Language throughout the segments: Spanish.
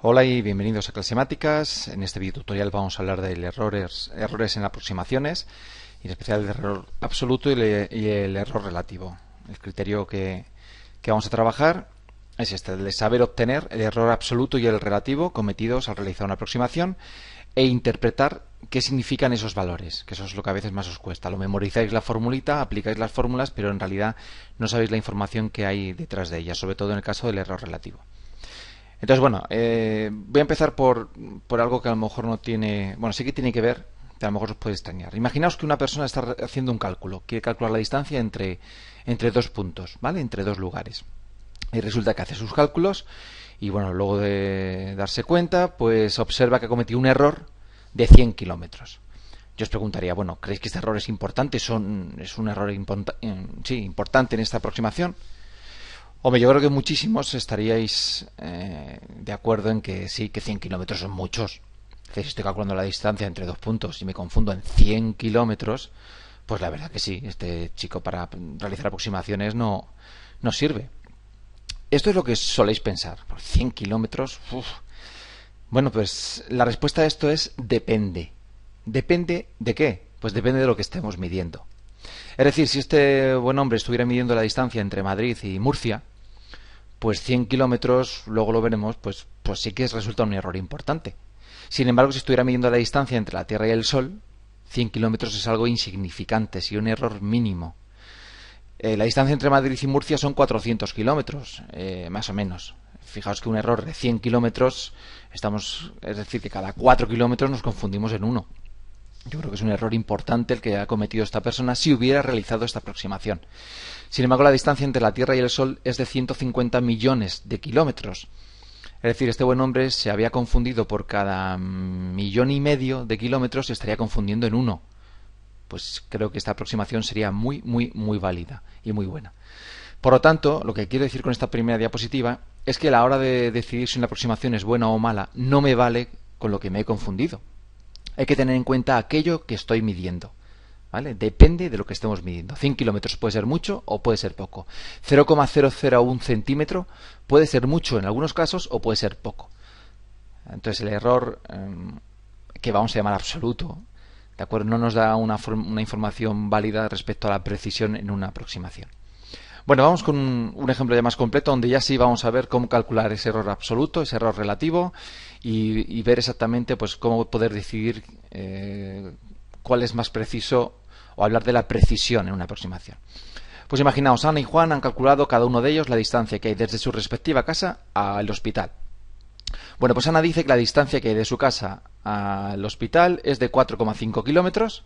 Hola y bienvenidos a Clasemáticas. En este video tutorial vamos a hablar de errores en aproximaciones, y en especial el error absoluto y el error relativo. El criterio que vamos a trabajar es este, el de saber obtener el error absoluto y el relativo cometidos al realizar una aproximación e interpretar qué significan esos valores, que eso es lo que a veces más os cuesta. Lo memorizáis la formulita, aplicáis las fórmulas, pero en realidad no sabéis la información que hay detrás de ella, sobre todo en el caso del error relativo. Entonces, bueno, voy a empezar por algo que a lo mejor no tiene... Bueno, sí que tiene que ver, que a lo mejor os puede extrañar. Imaginaos que una persona está haciendo un cálculo, quiere calcular la distancia entre dos puntos, ¿vale? Entre dos lugares. Y resulta que hace sus cálculos y, bueno, luego de darse cuenta, pues observa que ha cometido un error de 100 kilómetros. Yo os preguntaría, bueno, ¿creéis que este error es importante? ¿Es un error importante en esta aproximación? Hombre, yo creo que muchísimos estaríais de acuerdo en que sí, que 100 kilómetros son muchos. Si estoy calculando la distancia entre dos puntos y me confundo en 100 kilómetros, pues la verdad que sí, este chico para realizar aproximaciones no sirve. Esto es lo que soléis pensar. Por 100 kilómetros, uf. Bueno, pues la respuesta a esto es depende. ¿Depende de qué? Pues depende de lo que estemos midiendo. Es decir, si este buen hombre estuviera midiendo la distancia entre Madrid y Murcia, pues 100 kilómetros, luego lo veremos, pues sí que resulta un error importante. Sin embargo, si estuviera midiendo la distancia entre la Tierra y el Sol, 100 kilómetros es algo insignificante, sí, un error mínimo. La distancia entre Madrid y Murcia son 400 kilómetros, más o menos. Fijaos que un error de 100 kilómetros, es decir, que cada 4 kilómetros nos confundimos en uno. Yo creo que es un error importante el que ha cometido esta persona si hubiera realizado esta aproximación. Sin embargo, la distancia entre la Tierra y el Sol es de 150 millones de kilómetros. Es decir, este buen hombre se había confundido por cada 1,5 millones de kilómetros, se estaría confundiendo en uno. Pues creo que esta aproximación sería muy válida y muy buena. Por lo tanto, lo que quiero decir con esta primera diapositiva es que a la hora de decidir si una aproximación es buena o mala, no me vale con lo que me he confundido. Hay que tener en cuenta aquello que estoy midiendo, ¿vale? Depende de lo que estemos midiendo. 100 kilómetros puede ser mucho o puede ser poco. 0,001 centímetro puede ser mucho en algunos casos o puede ser poco. Entonces el error que vamos a llamar absoluto, ¿de acuerdo? No nos da una información válida respecto a la precisión en una aproximación. Bueno, vamos con un ejemplo ya más completo, donde ya sí vamos a ver cómo calcular ese error absoluto, ese error relativo, y ver exactamente pues cómo poder decidir cuál es más preciso, o hablar de la precisión en una aproximación. Pues imaginaos, Ana y Juan han calculado cada uno de ellos la distancia que hay desde su respectiva casa al hospital. Bueno, pues Ana dice que la distancia que hay de su casa al hospital es de 4,5 kilómetros,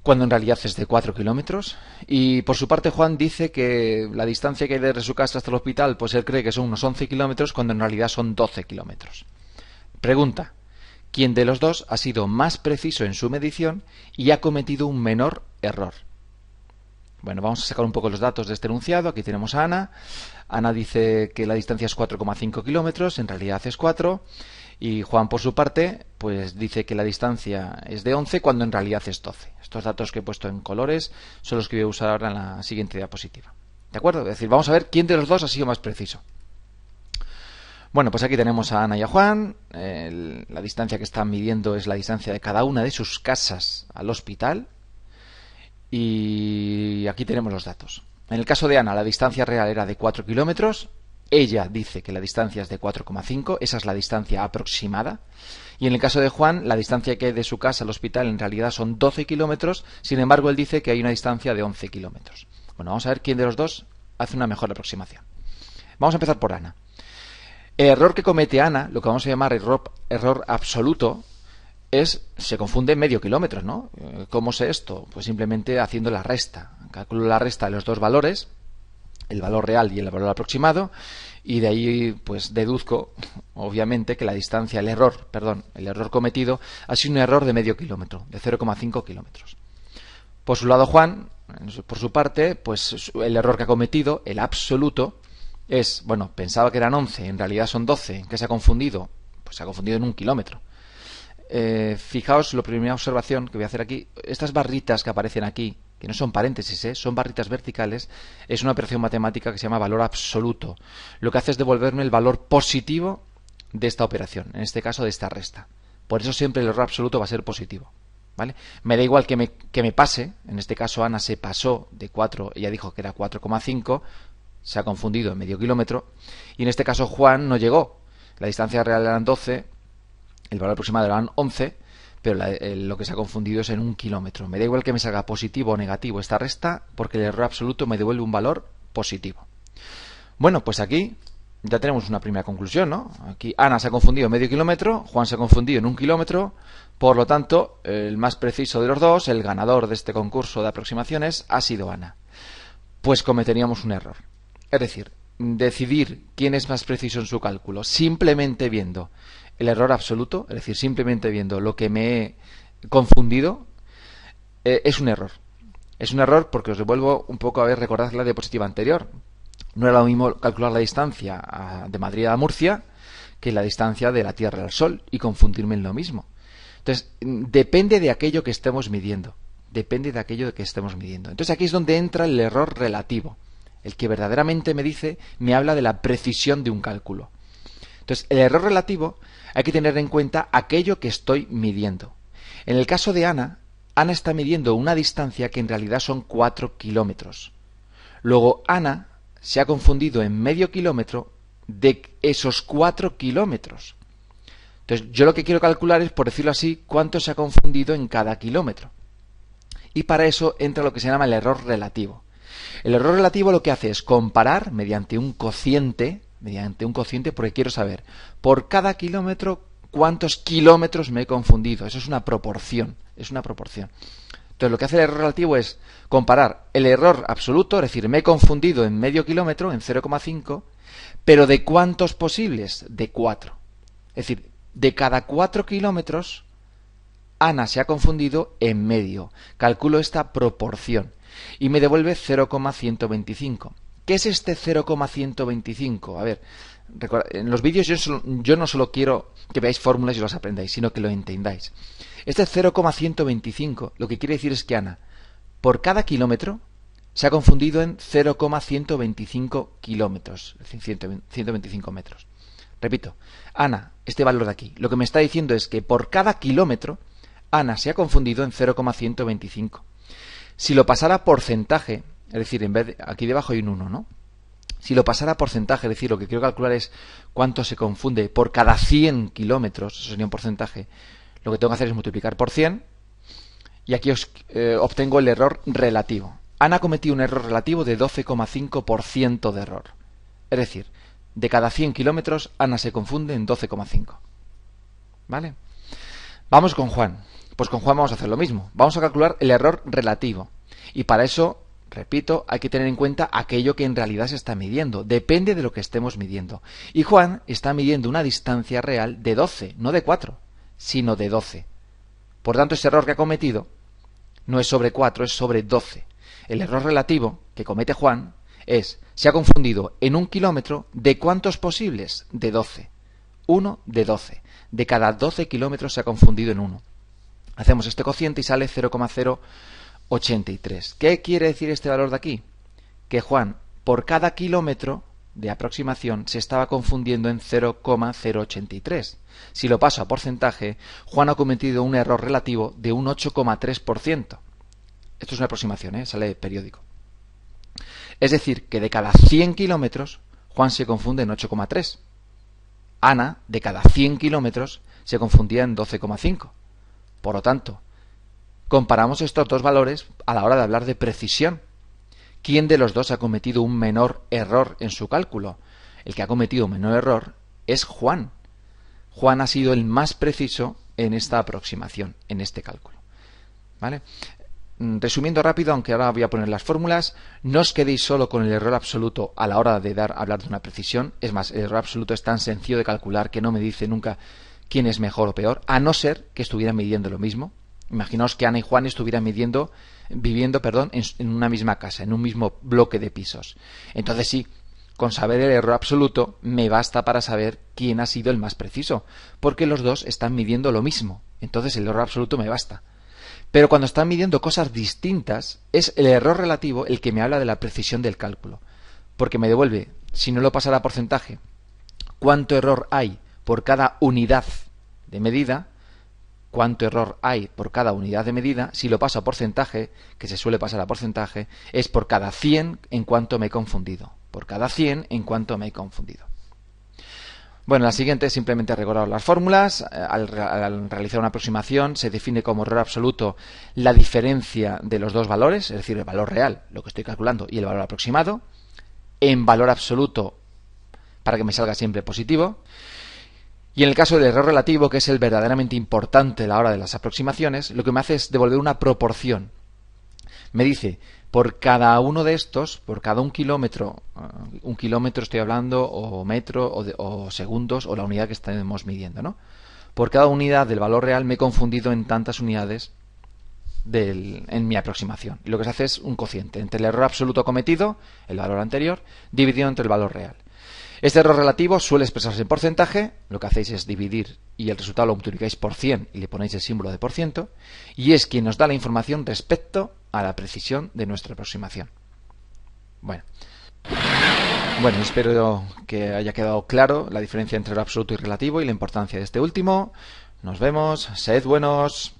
cuando en realidad es de 4 kilómetros. Y por su parte Juan dice que la distancia que hay desde su casa hasta el hospital, pues él cree que son unos 11 kilómetros, cuando en realidad son 12 kilómetros. Pregunta: ¿quién de los dos ha sido más preciso en su medición y ha cometido un menor error? Bueno, vamos a sacar un poco los datos de este enunciado. Aquí tenemos a Ana. Ana dice que la distancia es 4,5 kilómetros, en realidad es 4. Y Juan, por su parte, pues dice que la distancia es de 11, cuando en realidad es 12. Estos datos que he puesto en colores son los que voy a usar ahora en la siguiente diapositiva. ¿De acuerdo? Es decir, vamos a ver quién de los dos ha sido más preciso. Bueno, pues aquí tenemos a Ana y a Juan. La distancia que están midiendo es la distancia de cada una de sus casas al hospital. Y aquí tenemos los datos. En el caso de Ana, la distancia real era de 4 kilómetros. Ella dice que la distancia es de 4,5, esa es la distancia aproximada. Y en el caso de Juan, la distancia que hay de su casa al hospital en realidad son 12 kilómetros, sin embargo él dice que hay una distancia de 11 kilómetros. Bueno, vamos a ver quién de los dos hace una mejor aproximación. Vamos a empezar por Ana. El error que comete Ana, lo que vamos a llamar error absoluto, se confunde en medio kilómetro, ¿no? ¿Cómo sé esto? Pues simplemente haciendo la resta. Calculo la resta de los dos valores, el valor real y el valor aproximado, y de ahí pues deduzco obviamente que la distancia, el error cometido ha sido un error de medio kilómetro, de 0,5 kilómetros. Por su lado Juan, por su parte, pues el error que ha cometido, el absoluto, es, bueno, pensaba que eran 11, en realidad son 12. ¿En qué se ha confundido? Pues se ha confundido en 1 kilómetro. Fijaos, la primera observación que voy a hacer aquí, estas barritas que aparecen aquí, que no son paréntesis, son barritas verticales, es una operación matemática que se llama valor absoluto. Lo que hace es devolverme el valor positivo de esta operación, en este caso de esta resta. Por eso siempre el error absoluto va a ser positivo, ¿vale? Me da igual que me pase, en este caso Ana se pasó de 4, ella dijo que era 4,5, se ha confundido en medio kilómetro, y en este caso Juan no llegó, la distancia real eran 12, el valor aproximado eran 11, pero lo que se ha confundido es en 1 kilómetro. Me da igual que me salga positivo o negativo esta resta, porque el error absoluto me devuelve un valor positivo. Bueno, pues aquí ya tenemos una primera conclusión, ¿no? Aquí Ana se ha confundido en medio kilómetro, Juan se ha confundido en 1 kilómetro, por lo tanto, el más preciso de los dos, el ganador de este concurso de aproximaciones, ha sido Ana. Pues cometeríamos un error. Es decir, decidir quién es más preciso en su cálculo simplemente viendo el error absoluto, es decir, simplemente viendo lo que me he confundido, es un error. Es un error porque os devuelvo un poco a ver, recordad la diapositiva anterior. No era lo mismo calcular la distancia de Madrid a Murcia que la distancia de la Tierra al Sol y confundirme en lo mismo. Entonces, depende de aquello que estemos midiendo. Depende de aquello que estemos midiendo. Entonces aquí es donde entra el error relativo. El que verdaderamente me habla de la precisión de un cálculo. Entonces, el error relativo hay que tener en cuenta aquello que estoy midiendo. En el caso de Ana, Ana está midiendo una distancia que en realidad son 4 kilómetros. Luego, Ana se ha confundido en medio kilómetro de esos 4 kilómetros. Entonces, yo lo que quiero calcular es, por decirlo así, cuánto se ha confundido en cada kilómetro. Y para eso entra lo que se llama el error relativo. El error relativo lo que hace es comparar mediante un cociente, porque quiero saber por cada kilómetro cuántos kilómetros me he confundido. Eso es una proporción, Entonces lo que hace el error relativo es comparar el error absoluto, es decir, me he confundido en medio kilómetro, en 0,5, pero ¿de cuántos posibles? De 4. Es decir, de cada 4 kilómetros, Ana se ha confundido en medio. Calculo esta proporción y me devuelve 0,125. ¿Qué es este 0,125? A ver, en los vídeos yo no solo quiero que veáis fórmulas y los aprendáis, sino que lo entendáis. Este 0,125 lo que quiere decir es que Ana, por cada kilómetro, se ha confundido en 0,125 kilómetros, es decir, 125 metros. Repito, Ana, este valor de aquí, lo que me está diciendo es que por cada kilómetro, Ana se ha confundido en 0,125. Si lo pasara a porcentaje, es decir, en vez de, aquí debajo hay un 1, ¿no? Si lo pasara a porcentaje, es decir, lo que quiero calcular es cuánto se confunde por cada 100 kilómetros, eso sería un porcentaje, lo que tengo que hacer es multiplicar por 100 y aquí obtengo el error relativo. Ana ha cometido un error relativo de 12,5% de error. Es decir, de cada 100 kilómetros, Ana se confunde en 12,5. ¿Vale? Vamos con Juan. Pues con Juan vamos a hacer lo mismo. Vamos a calcular el error relativo. Y para eso, repito, hay que tener en cuenta aquello que en realidad se está midiendo. Depende de lo que estemos midiendo. Y Juan está midiendo una distancia real de 12, no de 4, sino de 12. Por tanto, ese error que ha cometido no es sobre 4, es sobre 12. El error relativo que comete Juan se ha confundido en 1 kilómetro de ¿cuántos posibles? De 12. 1 de 12. De cada 12 kilómetros se ha confundido en 1. Hacemos este cociente y sale 0,083. ¿Qué quiere decir este valor de aquí? Que Juan, por cada kilómetro de aproximación, se estaba confundiendo en 0,083. Si lo paso a porcentaje, Juan ha cometido un error relativo de un 8,3%. Esto es una aproximación, sale periódico. Es decir, que de cada 100 kilómetros, Juan se confunde en 8,3. Ana, de cada 100 kilómetros, se confundía en 12,5. Por lo tanto, comparamos estos dos valores a la hora de hablar de precisión. ¿Quién de los dos ha cometido un menor error en su cálculo? El que ha cometido un menor error es Juan. Juan ha sido el más preciso en esta aproximación, en este cálculo. ¿Vale? Resumiendo rápido, aunque ahora voy a poner las fórmulas, no os quedéis solo con el error absoluto a la hora de hablar de una precisión. Es más, el error absoluto es tan sencillo de calcular que no me dice nunca quién es mejor o peor, a no ser que estuvieran midiendo lo mismo. Imaginaos que Ana y Juan estuvieran viviendo en una misma casa, en un mismo bloque de pisos. Entonces sí, con saber el error absoluto me basta para saber quién ha sido el más preciso, porque los dos están midiendo lo mismo. Entonces el error absoluto me basta. Pero cuando están midiendo cosas distintas, es el error relativo el que me habla de la precisión del cálculo. Porque me devuelve, si no lo pasara a porcentaje, cuánto error hay por cada unidad de medida, cuánto error hay por cada unidad de medida. Si lo paso a porcentaje, que se suele pasar a porcentaje, es por cada 100 en cuanto me he confundido. Por cada 100 en cuanto me he confundido. Bueno, la siguiente es simplemente recordar las fórmulas. Al realizar una aproximación se define como error absoluto la diferencia de los dos valores, es decir, el valor real, lo que estoy calculando, y el valor aproximado, en valor absoluto para que me salga siempre positivo. Y en el caso del error relativo, que es el verdaderamente importante a la hora de las aproximaciones, lo que me hace es devolver una proporción. Me dice, por cada uno de estos, por cada un kilómetro estoy hablando, o metro, o segundos, o la unidad que estemos midiendo, ¿no? Por cada unidad del valor real me he confundido en tantas unidades en mi aproximación. Y lo que se hace es un cociente entre el error absoluto cometido, el valor anterior, dividido entre el valor real. Este error relativo suele expresarse en porcentaje. Lo que hacéis es dividir y el resultado lo multiplicáis por 100 y le ponéis el símbolo de por ciento, y es quien nos da la información respecto a la precisión de nuestra aproximación. Bueno, espero que haya quedado claro la diferencia entre error absoluto y relativo y la importancia de este último. Nos vemos, sed buenos.